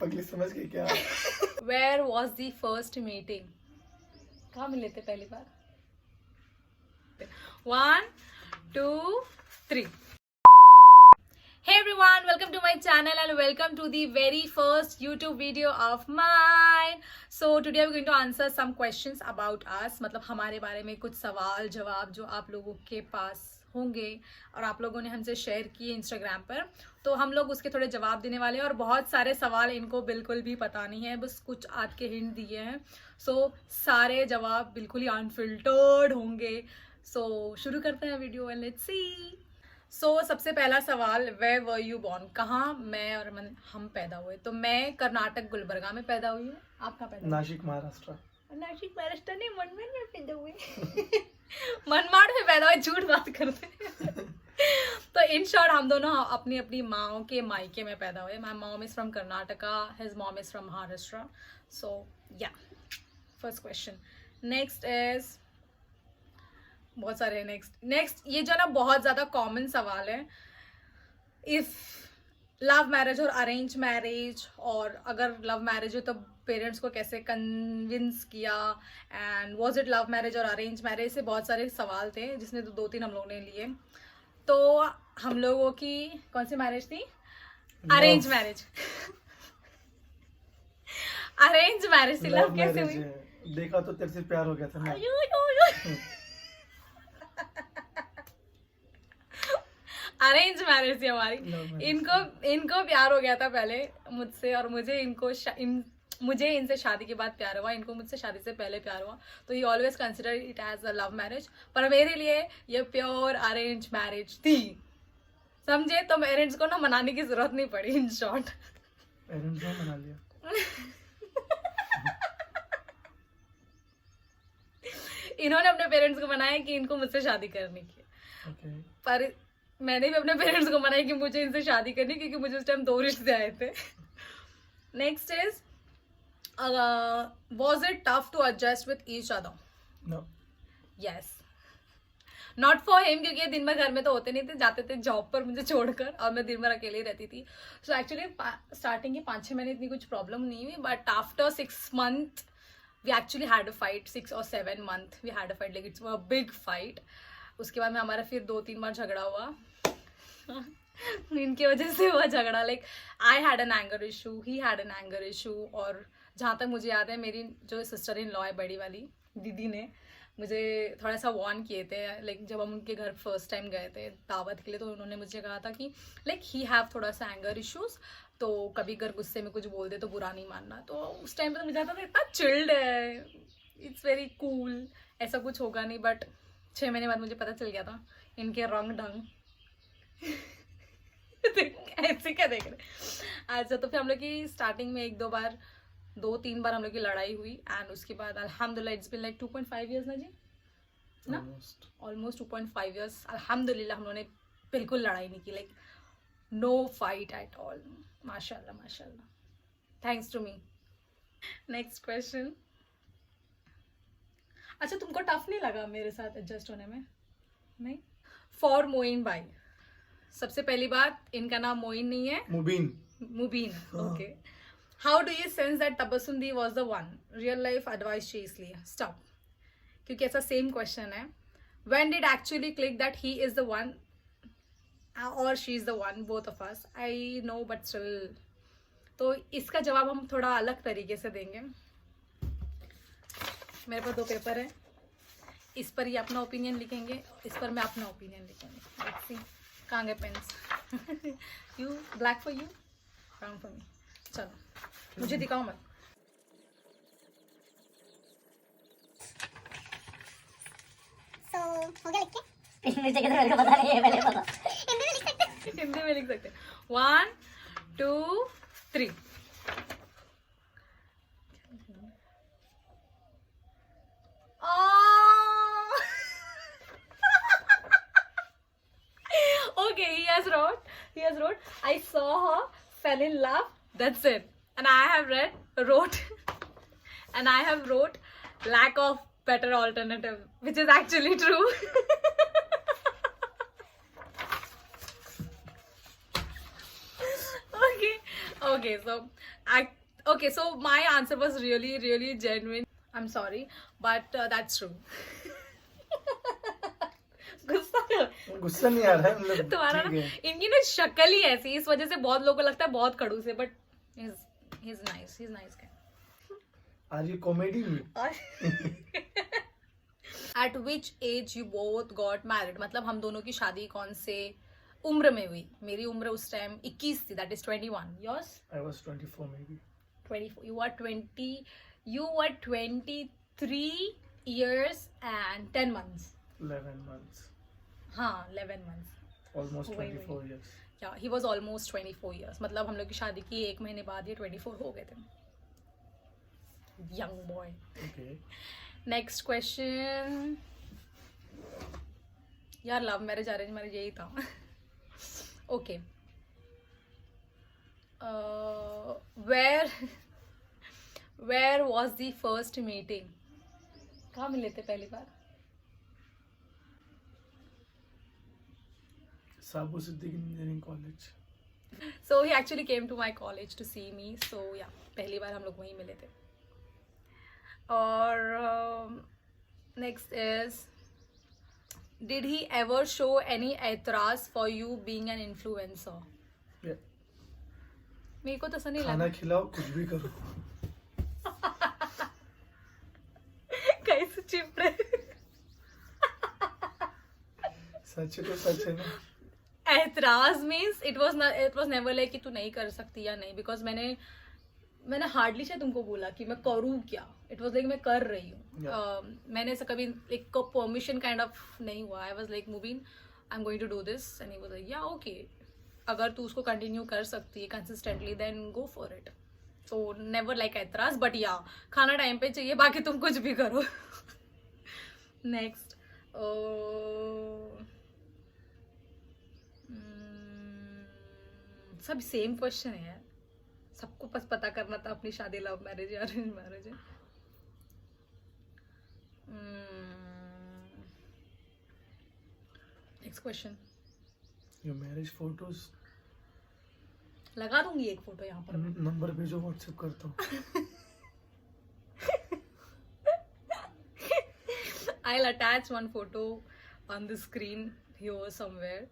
पगली समझ गई क्या? Where was the first meeting? कहाँ मिले थे पहली बार? 1, 2, 3. Hey everyone, welcome to my channel and welcome to the very first YouTube video of mine. So today we're going to answer some questions about us. मतलब हमारे बारे में कुछ सवाल जवाब जो आप लोगों के पास होंगे और आप लोगों ने हमसे शेयर किए इंस्टाग्राम पर, तो हम लोग उसके थोड़े जवाब देने वाले हैं। और बहुत सारे सवाल इनको बिल्कुल भी पता नहीं है, बस कुछ आज के हिंट दिए हैं। सो सारे जवाब बिल्कुल ही अनफिल्टर्ड होंगे। सो शुरू करते हैं वीडियो एंड लेट्स सी। सबसे पहला सवाल, वेयर वर यू बॉर्न? कहाँ मैं और हम पैदा हुए? तो मैं कर्नाटक गुलबर्गा में पैदा हुई हूँ। आप कहाँ पैदा हुए? नासिक महाराष्ट्र। नासिक महाराष्ट्र नहीं, मनमाड में पैदा हुए। मनमाड में पैदा हुए, झूठ बात करते हैं। तो इन शॉर्ट हम दोनों अपनी अपनी माओ के मायके में पैदा हुए। My mom is from Karnataka, his mom is from Maharashtra. So yeah, first question. Next is, बहुत सारे नेक्स्ट ये जो ना बहुत ज़्यादा कॉमन सवाल है, इफ़ लव मैरिज और अरेंज मैरिज, और अगर लव मैरिज हो तो पेरेंट्स को कैसे कन्विंस किया, and was it love marriage और अरेंज मैरिज, से बहुत सारे सवाल थे जिसने तो 2-3 हम लोगों ने लिए। तो हम लोगों की कौन सी मैरिज थी? Arrange marriage. अरेंज मैरिज थी। लव कैसे हुई? देखा तो तेरे से प्यार हो गया था ना। अरेंज मैरिज थी हमारी। इनको प्यार हो गया था पहले मुझसे, और मुझे इनसे शादी के बाद प्यार हुआ। इनको मुझसे शादी से पहले प्यार हुआ। तो ये always consider it as a love marriage, पर मेरे लिए ये प्योर अरेंज मैरिज थी। समझे? तो पेरेंट्स को ना मनाने की जरूरत नहीं पड़ी। इन शॉर्ट पेरेंट्स ने मना लिया। इन्होंने अपने पेरेंट्स को मनाया कि इनको मुझसे शादी करनी की। पर मैंने भी अपने पेरेंट्स को मनाया कि मुझे इनसे शादी करनी, क्योंकि मुझे उस टाइम 2 रिश्ते आए थे। Next is, was it tough to adjust with each other? No. Yes, not for him, क्योंकि ये दिन भर घर में तो होते नहीं थे, जाते थे जॉब पर मुझे छोड़कर, और मैं दिन भर अकेले ही रहती थी। सो एक्चुअली स्टार्टिंग के 5-6 महीने इतनी कुछ प्रॉब्लम नहीं हुई, but after 6 months we actually had a fight. 6 or 7 months we had a fight, like it's a big fight. उसके बाद में हमारा फिर 2-3 बार झगड़ा हुआ। इनकी वजह से हुआ झगड़ा। Like I had an anger issue, he had an anger issue. और जहाँ तक मुझे याद है, मेरी जो सिस्टर इन लॉ है, बड़ी वाली दीदी ने मुझे थोड़ा सा वार्न किए थे। लाइक जब हम उनके घर फर्स्ट टाइम गए थे दावत के लिए, तो उन्होंने मुझे कहा था कि लाइक ही हैव थोड़ा सा एंगर इशूज़, तो कभी अगर गुस्से में कुछ बोल दे तो बुरा नहीं मानना। तो उस टाइम पे तो मुझे आता था इतना चिल्ड है, इट्स वेरी कूल, ऐसा कुछ होगा नहीं। बट 6 महीने बाद मुझे पता चल गया था इनके रंग ढंग। ऐसे क्या देख रहे? अच्छा, तो फिर हम लोग की स्टार्टिंग में 2-3 बार हम लोग की लड़ाई हुई, एंड उसके बाद अल्हम्दुलिल्लाह इट्स बीन लाइक 2.5 years ना जी, ना ऑलमोस्ट 2.5 years। अल्हम्दुलिल्लाह हम लोगों ने बिल्कुल लड़ाई नहीं की, like no fight at all. माशाल्लाह माशाल्लाह, thanks to me. Next question. अच्छा, तुमको टफ नहीं लगा मेरे साथ एडजस्ट होने में? नहीं। फॉर मोइन भाई, सबसे पहली बात, इनका नाम मोइन नहीं है, Mubeen. Okay. How do you sense that Tabassum the was the one? Real life advice चाहिए इसलिए स्टॉप, क्योंकि ऐसा सेम क्वेश्चन है। When did actually click that he is the one और she is the one, both of us? I know but still. तो इसका जवाब हम थोड़ा अलग तरीके से देंगे। मेरे पास 2 पेपर है, इस पर ये अपना ओपिनियन लिखेंगे, इस पर मैं अपना ओपिनियन लिखेंगे। कहाँ गए pens? You, black for you, brown for me. चलो, मुझे दिखाओ मत। हो गया लिख के? मुझे किधर मेरे को पता नहीं है, पहले पता। हिंदी में लिख सकते। 1, 2, 3। Okay, he has wrote, I saw her, fell in love, that's it. And I have wrote lack of better alternative, which is actually true. Okay, Okay, so my answer was really genuine. I'm sorry, but that's true. गुस्सा गुस्सा नहीं आ रहा है मतलब तुम्हारा ठीक ना है. इनकी ना शक्ल ही ऐसी, इस वजह से बहुत लोगों को लगता है बहुत खड़ूस है, but he's nice guy. Are you comedy में? At which age you both got married? मतलब हम दोनों की शादी कौन से उम्र में हुई? मेरी उम्र उस टाइम 21 थी, that is 21. Yours? I was 24 maybe. 24. You were 23 years and 10 months. 11 months. हाँ, 11 months. Almost वही. 24 years. Yeah, he was almost 24 years. मतलब हम लोग की शादी की 1 महीने बाद ये 24 हो गए थे. Young boy. Okay. Next question. यार लव मैरिज अरेंज मैरिज यही था. Okay. Where was the first meeting? कहाँ मिले थे पहली बार? Sabu Siddiq Engineering College. So he actually came to my college to see me. So yeah पहली बार हम लोग वहीं मिले थे. और next is, did he ever show any एतराज for you being an influencer? Yeah. मेरे को तो ऐसा नहीं खाना लगा. खिलाओ कुछ भी करो. कैसे चिप रहे. सच है तो सच है ना. एतराज means it was never like कि तू नहीं कर सकती या नहीं, बिकॉज मैंने हार्डली शायद तुमको बोला कि मैं करूँ क्या. इट वाज लाइक मैं कर रही हूँ. मैंने ऐसा कभी एक परमिशन काइंड ऑफ नहीं हुआ. I was like Mubeen I am going to do this and he was like yeah okay, अगर तू उसको कंटिन्यू कर सकती है consistently then go for it. So never like एतराज, बट या खाना टाइम पे चाहिए, बाकी तुम कुछ भी करो. नेक्स्ट. सब सेम क्वेश्चन है यार. सबको बस पता करना था अपनी शादी लव मैरिज या अरेंज मैरिज है. Next question. Your marriage photos. लगा दूंगी एक फोटो यहाँ पर. नंबर भेजो, व्हाट्सएप करता हूँ. I'll attach one photo on the screen here somewhere.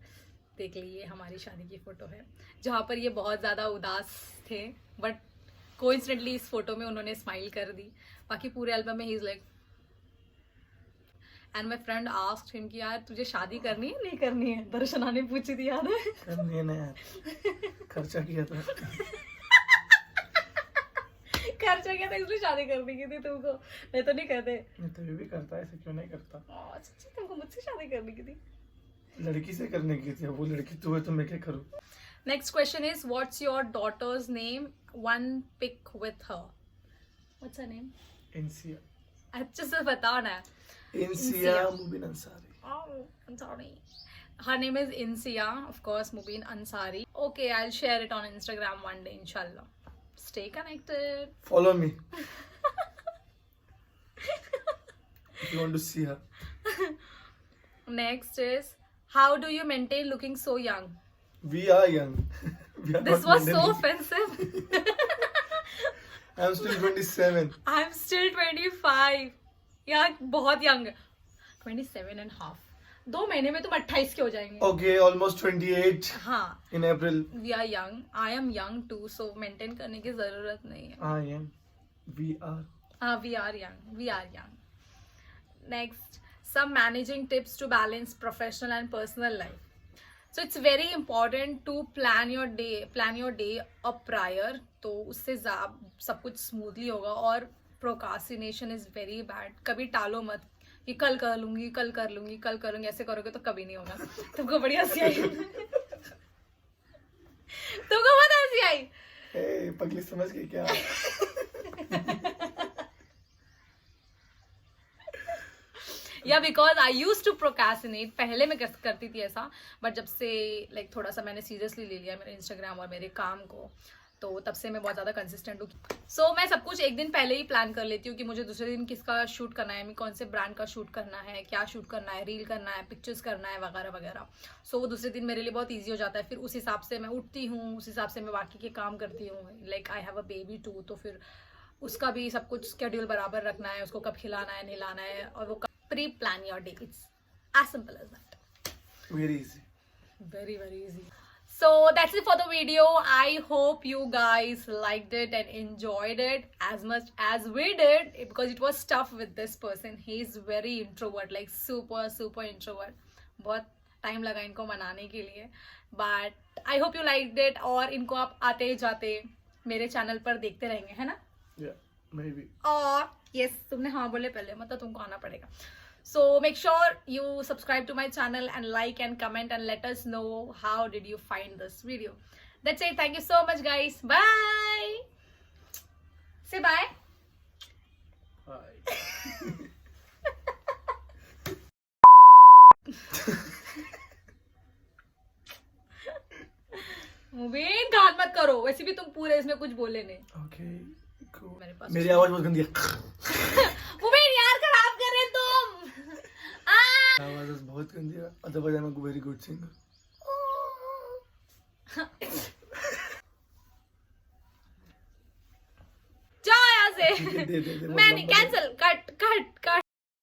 देख लीजिए, हमारी शादी की फोटो है जहाँ पर ये बहुत ज़्यादा उदास थे, बट कोइंसिडेंटली इस फोटो में उन्होंने स्माइल कर दी. बाकी पूरे एल्बम में he is like. And my friend asked him कि यार तुझे शादी करनी है नहीं करनी है? दर्शना ने पूछी थी, याद है? करनी है ना यार. खर्चा किया था. खर्चा किया था इसलिए शादी करनी की थी तुमको. मैं तो नहीं कहते. नहीं तभी भी करता है, ऐसे क्यों नहीं करता. सच्ची तुमको मुझसे शादी करनी की थी? लड़की से करने की थी. वो लड़की तू है तो मैं क्या करूँ. Next question is what's your daughter's name? One pic with her. What's her name? Insiya. अच्छे से बताना. इंसिया मुबीन Ansari. Oh, I'm sorry. Her name is Insia, of course, Mubin Ansari. Okay, I'll share it on Instagram one day, inshallah. Stay connected. Follow me. If you want to see her. Next is, how do you maintain looking so young? We are young. We are This not was so maintaining. offensive. I'm still 27. I'm still 25. यार बहुत young है. 27 and half. 2 महीने में तुम 28 के हो जाएंगे. Okay, almost 28 हाँ. in April. We are young. I am young too, so maintain करने की जरूरत नहीं है. I am. We are. We are young. We are young. Next, some managing tips to balance professional and personal life. So it's very important to plan your day up prior. तो उससे सब कुछ smoothly होगा. और procrastination is very bad. कभी टालो मत कि कल कर लूंगी ऐसे करोगे तो कभी नहीं होगा. तुमको बड़ी हंसी आई. तुमको बहुत हंसी आई. Hey, पगली समझ गई क्या? Yeah because I use to procrastinate. पहले मैं करती थी ऐसा, बट जब से लाइक थोड़ा सा मैंने सीरियसली ले लिया मेरे इंस्टाग्राम और मेरे काम को, तो तब से मैं बहुत ज़्यादा कंसिस्टेंट हूँ. सो मैं सब कुछ एक दिन पहले ही प्लान कर लेती हूँ कि मुझे दूसरे दिन किसका शूट करना है, कौन से ब्रांड का शूट करना है, क्या शूट करना है, रील करना है, पिक्चर्स करना है वगैरह वगैरह. सो वो दूसरे दिन मेरे लिए बहुत ईजी हो जाता है. फिर उस हिसाब से मैं उठती हूँ, उस हिसाब से मैं बाकी के काम करती हूँ. Like I have a baby too, तो फिर उसका भी सब कुछ स्केड्यूल बराबर रखना है, उसको कब खिलाना है, नहलाना है, और वो pre plan your day. It's as simple as that. Very easy. Very, very easy. So that's it for the video. I hope you guys liked it and enjoyed it as much as we did, because it was tough with this person. He's very introvert, like super introvert. बहुत time लगा इनको मनाने के लिए, but I hope you liked it. और इनको आप आते जाते मेरे चैनल पर देखते रहेंगे, है ना? Yeah, maybe. और yes, तुमने हाँ बोले पहले, मतलब तुमको आना पड़ेगा. So make sure you subscribe to my channel and like and comment and let us know how did you find this video. That's it. Thank you so much, guys. Bye. Say bye. Bye. मुबीन गाल मत करो, वैसे भी तुम पूरे इसमें कुछ बोले नहीं. Okay, cool. मेरे पास मेरी आवाज बहुत गंदी है. मुबीन यार खराब कर रहे तुम. आवाज बहुत गंदी है. Otherwise I'm a very good singer. जाओ यहाँ से. दे मैं नहीं, कैंसिल, कट.